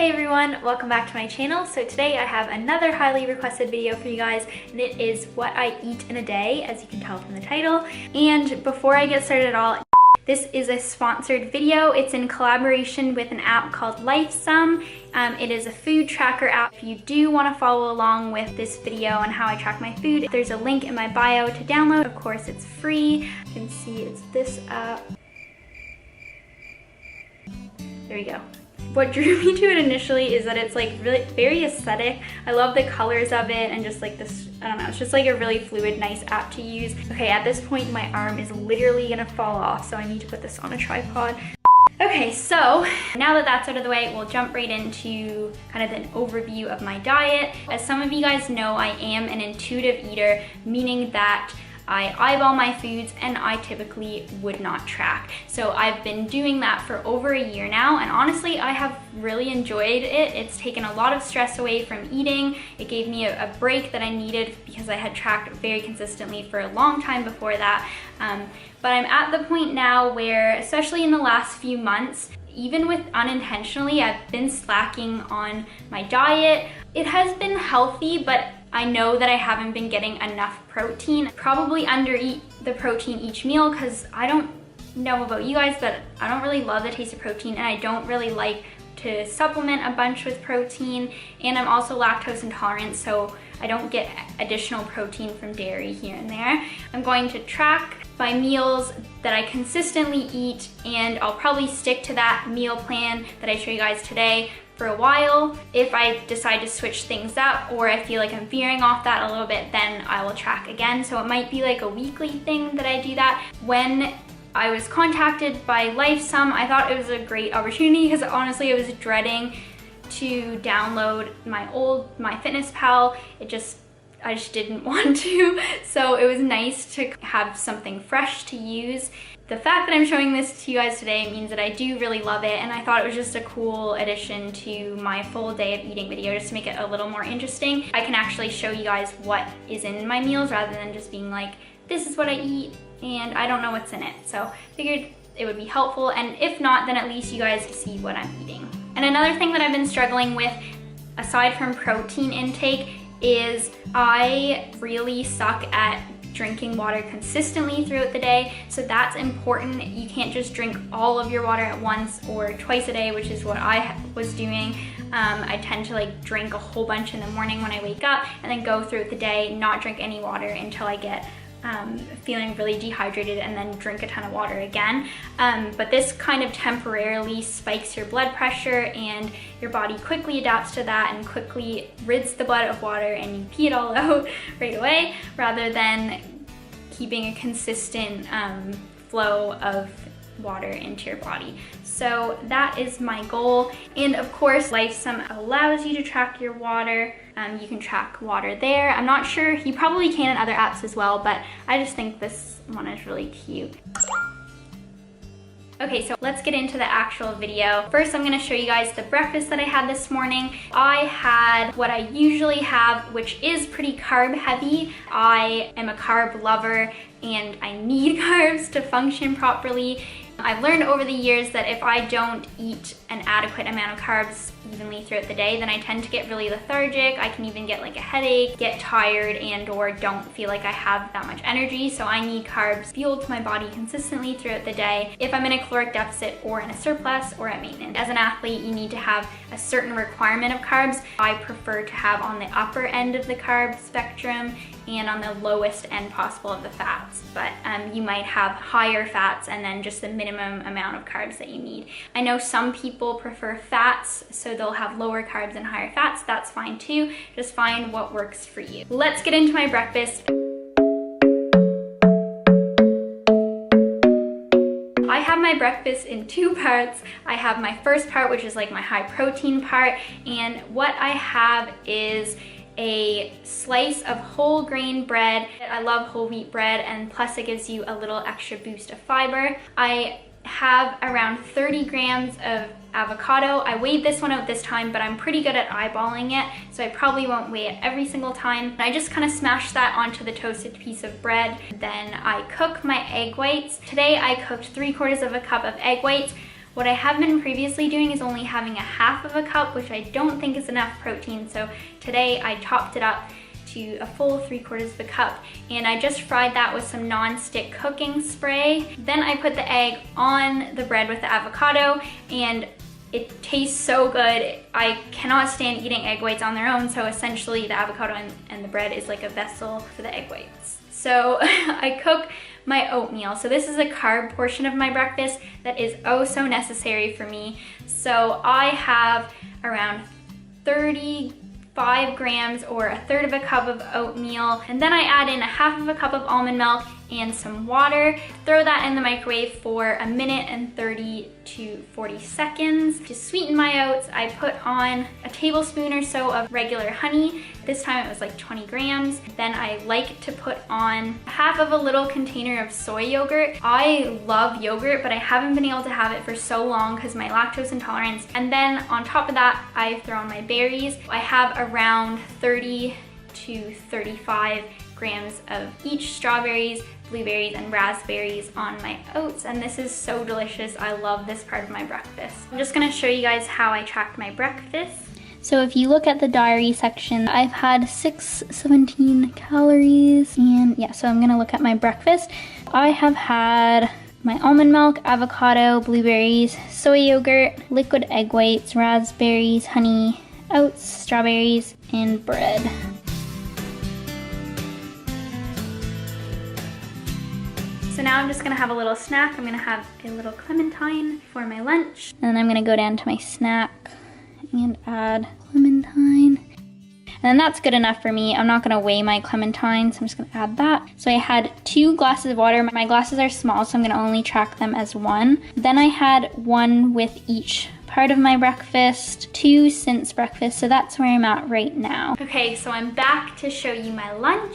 Hey everyone, welcome back to my channel. So today I have another highly requested video for you guys, and it is what I eat in a day, as you can tell from the title. And before I get started at all, this is a sponsored video. It's in collaboration with an app called Lifesum. It is a food tracker app. If you do want to follow along with this video on how I track my food, there's a link in my bio to download. Of course, it's free. You can see it's this app. There we go. What drew me to it initially is that it's like really very aesthetic. I love the colors of it and just like this, I don't know, it's just like a really fluid, nice app to use. Okay, at this point my arm is literally gonna fall off, so I need to put this on a tripod. Okay, so now that that's out of the way, we'll jump right into kind of an overview of my diet. As some of you guys know, I am an intuitive eater, meaning that I eyeball my foods and I typically would not track. So I've been doing that for over a year now, and honestly I have really enjoyed it. It's taken a lot of stress away from eating. It gave me a break that I needed because I had tracked very consistently for a long time before that. But I'm at the point now where, especially in the last few months, even with unintentionally, I've been slacking on my diet. It has been healthy, but I know that I haven't been getting enough protein. Probably undereat the protein each meal because I don't know about you guys, but I don't really love the taste of protein, and I don't really like to supplement a bunch with protein. And I'm also lactose intolerant, so I don't get additional protein from dairy here and there. I'm going to track my meals that I consistently eat, and I'll probably stick to that meal plan that I show you guys today for a while. If I decide to switch things up or I feel like I'm veering off that a little bit, then I will track again. So it might be like a weekly thing that I do that. When I was contacted by Lifesum, I thought it was a great opportunity because honestly I was dreading to download my MyFitnessPal. I just didn't want to. So it was nice to have something fresh to use. The fact that I'm showing this to you guys today means that I do really love it, and I thought it was just a cool addition to my full day of eating video just to make it a little more interesting. I can actually show you guys what is in my meals rather than just being like, this is what I eat and I don't know what's in it. So I figured it would be helpful, and if not, then at least you guys see what I'm eating. And another thing that I've been struggling with, aside from protein intake, is I really suck at drinking water consistently throughout the day. So that's important. You can't just drink all of your water at once or twice a day, which is what I was doing. I tend to like drink a whole bunch in the morning when I wake up and then go throughout the day, not drink any water until I get feeling really dehydrated, and then drink a ton of water again. But this kind of temporarily spikes your blood pressure, and your body quickly adapts to that and quickly rids the blood of water and you pee it all out right away, rather than keeping a consistent flow of water into your body. So that is my goal. And of course, Lifesum allows you to track your water. You can track water there. I'm not sure, you probably can in other apps as well, but I just think this one is really cute. Okay, so let's get into the actual video. First, I'm gonna show you guys the breakfast that I had this morning. I had what I usually have, which is pretty carb heavy. I am a carb lover and I need carbs to function properly. I've learned over the years that if I don't eat an adequate amount of carbs evenly throughout the day, then I tend to get really lethargic. I can even get like a headache, get tired, and or don't feel like I have that much energy. So I need carbs fueled to my body consistently throughout the day if I'm in a caloric deficit or in a surplus or at maintenance. As an athlete, you need to have a certain requirement of carbs. I prefer to have on the upper end of the carb spectrum and on the lowest end possible of the fats, but you might have higher fats and then just the minimum amount of carbs that you need. I know some people prefer fats, so they'll have lower carbs and higher fats. That's fine too. Just find what works for you. Let's get into my breakfast. I have my breakfast in two parts. I have my first part, which is like my high protein part, and what I have is a slice of whole grain bread. I love whole wheat bread, and plus it gives you a little extra boost of fiber. I have around 30 grams of avocado. I weighed this one out this time, but I'm pretty good at eyeballing it, so I probably won't weigh it every single time. I just kind of smash that onto the toasted piece of bread. Then I cook my egg whites. Today I cooked 3/4 of a cup of egg whites. What I have been previously doing is only having a half of a cup, which I don't think is enough protein. So today I topped it up to a full 3/4 of a cup, and I just fried that with some non-stick cooking spray. Then I put the egg on the bread with the avocado, and it tastes so good. I cannot stand eating egg whites on their own, so essentially the avocado and the bread is like a vessel for the egg whites. So I cook my oatmeal. So this is a carb portion of my breakfast that is oh so necessary for me. So I have around 35 grams or a 1/3 of a cup of oatmeal, and then I add in a 1/2 of a cup of almond milk and some water. Throw that in the microwave for 1 minute and 30 to 40 seconds. To sweeten my oats, I put on a tablespoon or so of regular honey. This time it was like 20 grams. Then I like to put on 1/2 of a little container of soy yogurt. I love yogurt, but I haven't been able to have it for so long because my lactose intolerance. And then on top of that, I throw on my berries. I have around 30 to 35 grams of each strawberries, blueberries, and raspberries on my oats, and this is so delicious. I love this part of my breakfast. I'm just gonna show you guys how I tracked my breakfast. So if you look at the diary section, I've had 617 calories, and yeah, so I'm gonna look at my breakfast. I have had my almond milk, avocado, blueberries, soy yogurt, liquid egg whites, raspberries, honey, oats, strawberries, and bread. So now I'm just gonna have a little snack. I'm gonna have a little clementine for my lunch. And then I'm gonna go down to my snack and add clementine. And then that's good enough for me. I'm not gonna weigh my clementine, so I'm just gonna add that. So I had 2 glasses of water. My glasses are small, so I'm gonna only track them as 1. Then I had 1 with each part of my breakfast, 2 since breakfast, so that's where I'm at right now. Okay, so I'm back to show you my lunch.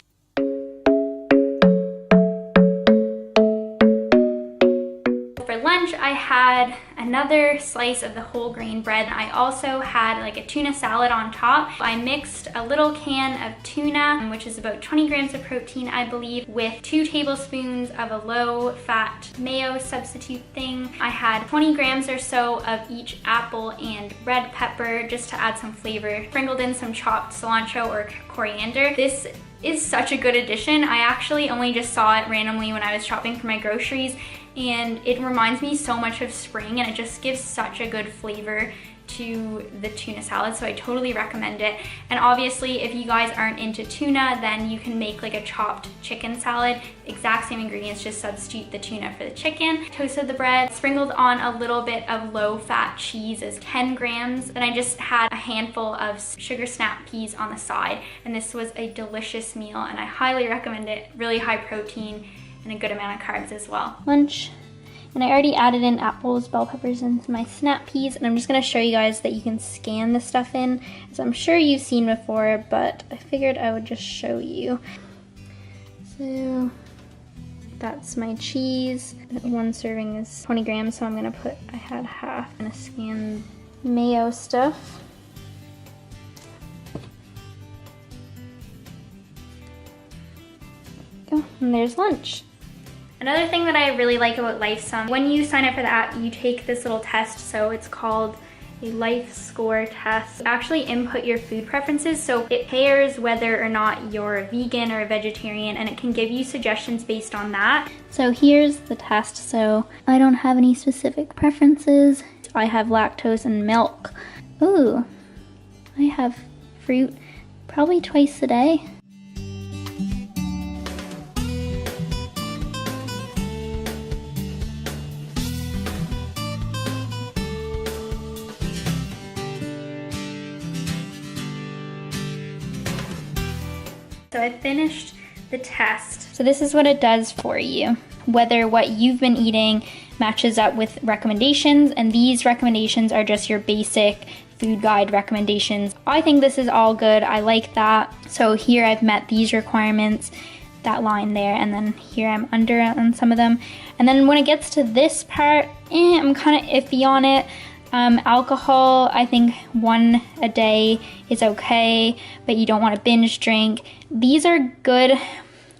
For lunch, I had another slice of the whole grain bread. I also had like a tuna salad on top. I mixed a little can of tuna, which is about 20 grams of protein, I believe, with 2 tablespoons of a low-fat mayo substitute thing. I had 20 grams or so of each apple and red pepper just to add some flavor. Sprinkled in some chopped cilantro or coriander. This is such a good addition. I actually only just saw it randomly when I was shopping for my groceries, and it reminds me so much of spring, and it just gives such a good flavor to the tuna salad, so I totally recommend it. And obviously, if you guys aren't into tuna, then you can make like a chopped chicken salad. Exact same ingredients, just substitute the tuna for the chicken. Toasted the bread, sprinkled on a little bit of low-fat cheese is 10 grams. Then I just had a handful of sugar snap peas on the side, and this was a delicious meal, and I highly recommend it. Really high protein and a good amount of carbs as well. Lunch. And I already added in apples, bell peppers, and my snap peas, and I'm just gonna show you guys that you can scan the stuff in, as I'm sure you've seen before, but I figured I would just show you. So that's my cheese. 1 serving is 20 grams, so I'm gonna put, I had half. I'm gonna scan mayo stuff. Go, and there's lunch. Another thing that I really like about Lifesum, when you sign up for the app, you take this little test, so it's called a life score test. You actually input your food preferences, so it pairs whether or not you're a vegan or a vegetarian, and it can give you suggestions based on that. So here's the test. So I don't have any specific preferences. I have lactose and milk. Ooh, I have fruit probably twice a day. So I finished the test. So this is what it does for you, whether what you've been eating matches up with recommendations, and these recommendations are just your basic food guide recommendations. I think this is all good. I like that. So here I've met these requirements, that line there, and then here I'm under on some of them. And then when it gets to this part, I'm kind of iffy on it. Alcohol, I think 1 a day is okay, but you don't want to binge drink. These are good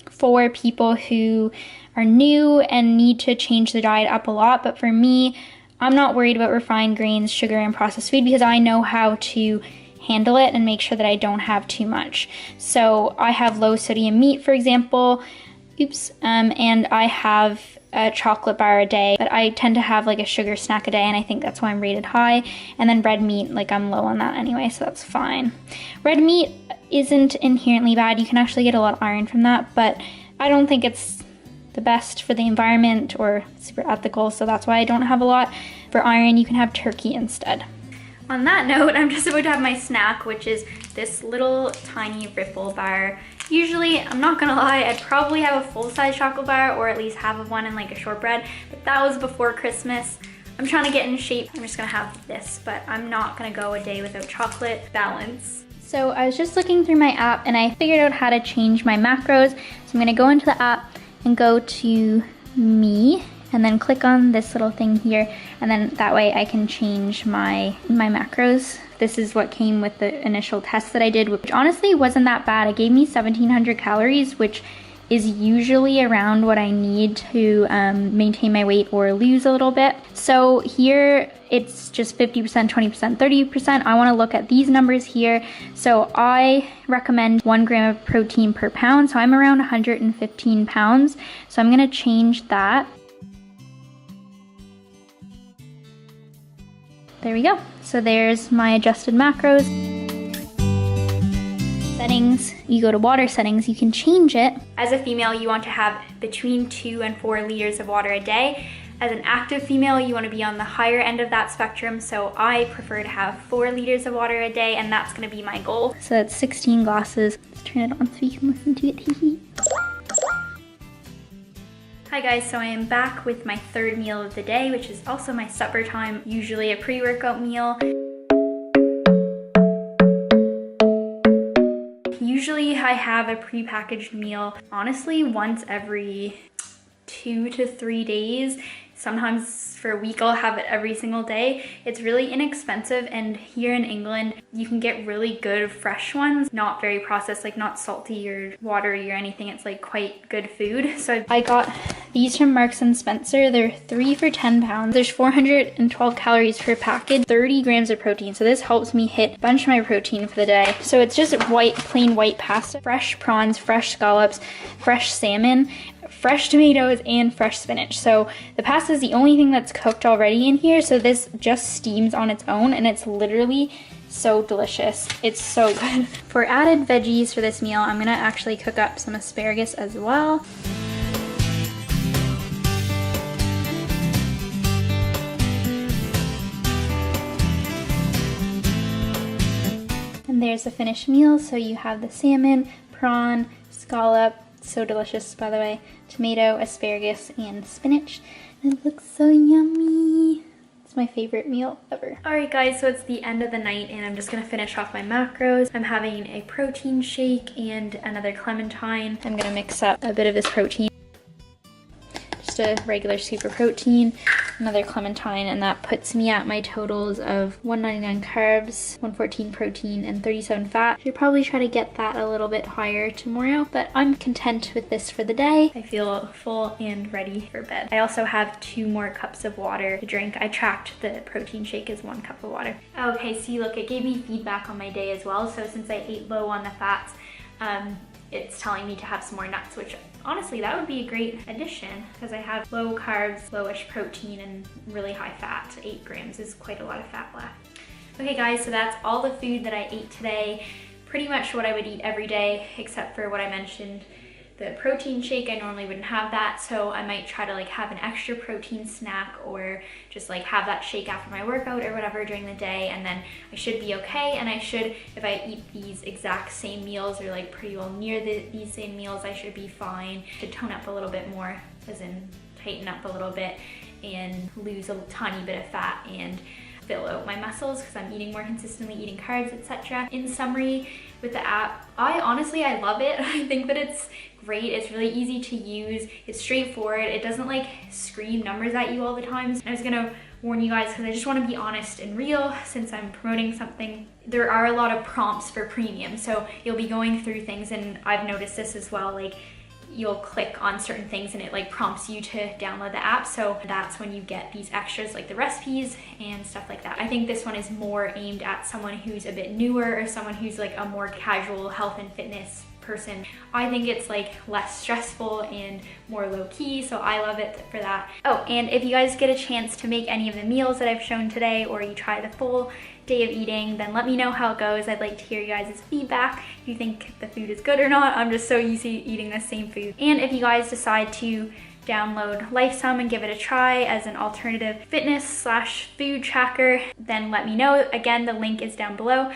for people who are new and need to change the diet up a lot, but for me, I'm not worried about refined grains, sugar, and processed food because I know how to handle it and make sure that I don't have too much. So I have low sodium meat, for example, and I have a chocolate bar a day, but I tend to have like a sugar snack a day, and I think that's why I'm rated high. And then red meat, like I'm low on that anyway, so that's fine. Red meat isn't inherently bad. You can actually get a lot of iron from that, but I don't think it's the best for the environment or super ethical, so that's why I don't have a lot. For iron, you can have turkey instead. On that note, I'm just about to have my snack, which is this little tiny Ripple bar. Usually, I'm not gonna lie, I'd probably have a full-size chocolate bar or at least half of one and like a shortbread, but that was before Christmas. I'm trying to get in shape. I'm just gonna have this, but I'm not gonna go a day without chocolate. Balance. So I was just looking through my app and I figured out how to change my macros. So I'm gonna go into the app and go to me, and then click on this little thing here, and then that way I can change my macros. This is what came with the initial test that I did, which honestly wasn't that bad. It gave me 1,700 calories, which is usually around what I need to maintain my weight or lose a little bit. So here it's just 50%, 20%, 30%. I want to look at these numbers here. So I recommend 1 gram of protein per pound. So I'm around 115 pounds. So I'm going to change that. There we go. So there's my adjusted macros. Settings, you go to water settings, you can change it. As a female, you want to have between 2 and 4 liters of water a day. As an active female, you want to be on the higher end of that spectrum, so I prefer to have 4 liters of water a day, and that's going to be my goal. So it's 16 glasses. Let's turn it on so you can listen to it. Hi guys, so I am back with my 3rd meal of the day, which is also my supper time, usually a pre-workout meal. Usually I have a pre-packaged meal, honestly, once every 2 to 3 days. Sometimes for a week I'll have it every single day. It's really inexpensive, and here in England you can get really good fresh ones, not very processed, like not salty or watery or anything. It's like quite good food. So I got these from Marks and Spencer. They're 3 for 10 pounds. There's 412 calories per package, 30 grams of protein. So this helps me hit a bunch of my protein for the day. So it's just plain white pasta, fresh prawns, fresh scallops, fresh salmon, fresh tomatoes, and fresh spinach. So the pasta is the only thing that's cooked already in here, so this just steams on its own, and it's literally so delicious. It's so good. For added veggies for this meal, I'm gonna actually cook up some asparagus as well. And there's the finished meal. So you have the salmon, prawn, scallop, so delicious by the way, tomato, asparagus, and spinach. And it looks so yummy. It's my favorite meal ever. Alright guys, so it's the end of the night and I'm just gonna finish off my macros. I'm having a protein shake and another clementine. I'm gonna mix up a bit of this protein. Just a regular scoop of protein, another clementine, and that puts me at my totals of 199 carbs, 114 protein, and 37 fat. Should probably try to get that a little bit higher tomorrow, but I'm content with this for the day. I feel full and ready for bed. I also have 2 more cups of water to drink. I tracked the protein shake as 1 cup of water. Okay, see, look, it gave me feedback on my day as well. So since I ate low on the fats, it's telling me to have some more nuts, which honestly, that would be a great addition because I have low carbs, lowish protein, and really high fat. 8 grams is quite a lot of fat left. Okay guys, so that's all the food that I ate today. Pretty much what I would eat every day, except for what I mentioned. The protein shake, I normally wouldn't have that, so I might try to like have an extra protein snack or just like have that shake after my workout or whatever during the day, and then I should be okay. And I should, if I eat these exact same meals or like pretty well near these same meals, I should be fine. To tone up a little bit more, as in tighten up a little bit and lose a tiny bit of fat and fill out my muscles because I'm eating more consistently, eating carbs, etc. In summary, with the app, I love it. I think that it's great. It's really easy to use. It's straightforward. It doesn't like scream numbers at you all the time. I was gonna warn you guys because I just want to be honest and real since I'm promoting something. There are a lot of prompts for premium, so you'll be going through things, and I've noticed this as well. Like, you'll click on certain things and it like prompts you to download the app. So that's when you get these extras like the recipes and stuff like that. I think this one is more aimed at someone who's a bit newer or someone who's like a more casual health and fitness person. I think it's like less stressful and more low-key, so I love it for that. Oh, and if you guys get a chance to make any of the meals that I've shown today, or you try the full day of eating, then let me know how it goes. I'd like to hear you guys' feedback, if you think the food is good or not. I'm just so used to eating the same food. And if you guys decide to download Lifesum and give it a try as an alternative fitness/food tracker, then let me know. Again, the link is down below.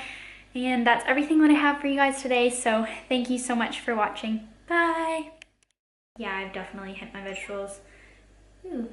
And that's everything that I have for you guys today, so thank you so much for watching. Bye! Yeah, I've definitely hit my vegetables. Ooh.